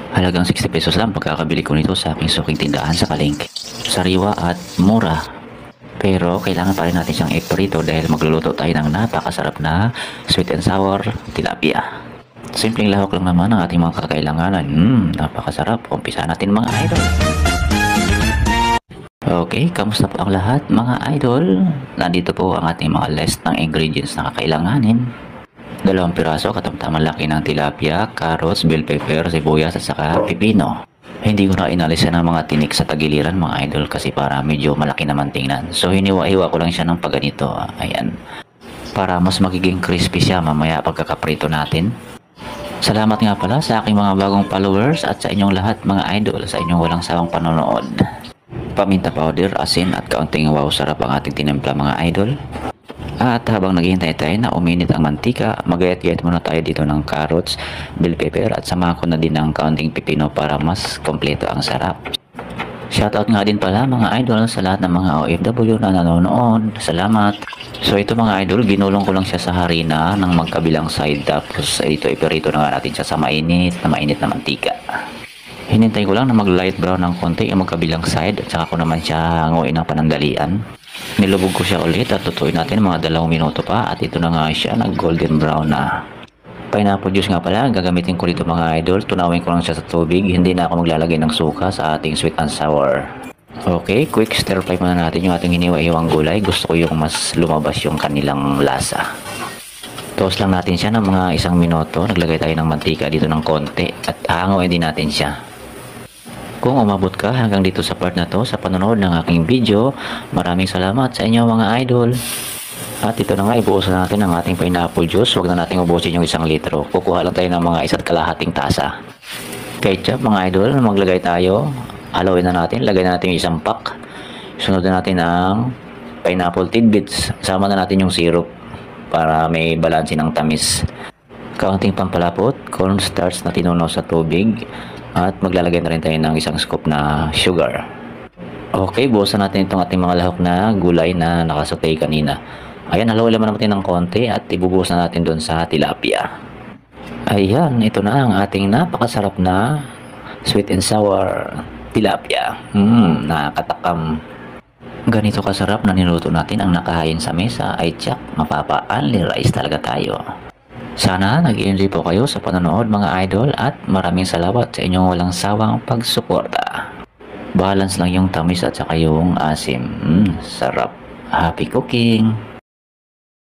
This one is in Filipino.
Halagang 60 pesos lang pagkakabili ko nito sa aking suking tindahan sa palengke. Sariwa at mura. Pero kailangan pa rin natin siyang iprito dahil magluluto tayo ng napakasarap na sweet and sour tilapia. Simpleng lahok lang naman ang ating mga kakailanganan. Napakasarap. Umpisa natin mga idol. Okay, kamusta po ang lahat mga idol? Nandito po ang ating mga list ng ingredients na kakailanganin. 2 piraso katamtamang laki ng tilapia, carrots, bell pepper, sibuyas at saka pipino. Hindi ko na inalisan ng mga tinik sa tagiliran mga idol kasi para medyo malaki naman tingnan. So hiniwa-hiwa ko lang siya ng pagganito. Ayan. Para mas magiging crispy siya mamaya pagkakaprito natin. Salamat nga pala sa aking mga bagong followers at sa inyong lahat mga idol sa inyong walang sawang panonood. Paminta powder, asin at kaunting wow sarap ang ating tinimpla mga idol. At habang naghihintay tayo na uminit ang mantika, magayat-gayat muna tayo dito ng carrots, bell pepper at samahan ko na din ng kaunting pipino para mas kompleto ang sarap. Shoutout nga din pala mga idol sa lahat ng mga OFW na nanonood. Salamat! So ito mga idol, ginulong ko lang siya sa harina ng magkabilang side tapos ito iperito na nga natin siya sa mainit na mantika. Hinintay ko lang na mag light brown ng konti yung magkabilang side at saka ko naman siya hanguin ng panandalian. Nilubog ko siya ulit at tutuin natin mga 2 minuto pa at ito na nga siya nag golden brown na. Pineapple juice nga pala, gagamitin ko dito mga idol. Tunawin ko lang siya sa tubig, hindi na ako maglalagay ng suka sa ating sweet and sour. Okay, quick stir fry muna natin yung ating hiniwa-hiwang gulay. Gusto ko yung mas lumabas yung kanilang lasa. Toast lang natin siya ng mga 1 minuto. Naglagay tayo ng mantika dito ng konti at hanguin din natin siya. Kung umabot ka hanggang dito sa part na to sa panonood ng aking video, maraming salamat sa inyo mga idol. At ito na nga, ibuusan natin ang ating pineapple juice. Huwag na natin ubusin yung 1 litro. Kukuha lang tayo ng mga 1.5 tasa. Ketchup mga idol, maglagay tayo. Halawin na natin, lagay na natin yung 1 pack. Sunod na natin ang pineapple tidbits. Sama na natin yung syrup para may balanse ng tamis. Kaunting pampalapot, cornstarch na tinunaw sa tubig. At maglalagay na rin tayo ng 1 scoop na sugar. Okay, buhusan natin itong ating mga lahok na gulay na nakasutay kanina. Ayan, halawin naman natin ng konti at ibubuhos na natin doon sa tilapia. Ayan, ito na ang ating napakasarap na sweet and sour tilapia. Nakakatakam. Ganito kasarap na niluto natin ang nakahain sa mesa ay tiyak, mapapa-only rice talaga tayo. Sana nag-enjoy po kayo sa panonood mga idol at maraming salamat sa inyong walang sawang pagsuporta. Balance lang yung tamis at saka yung asim. Sarap. Happy cooking!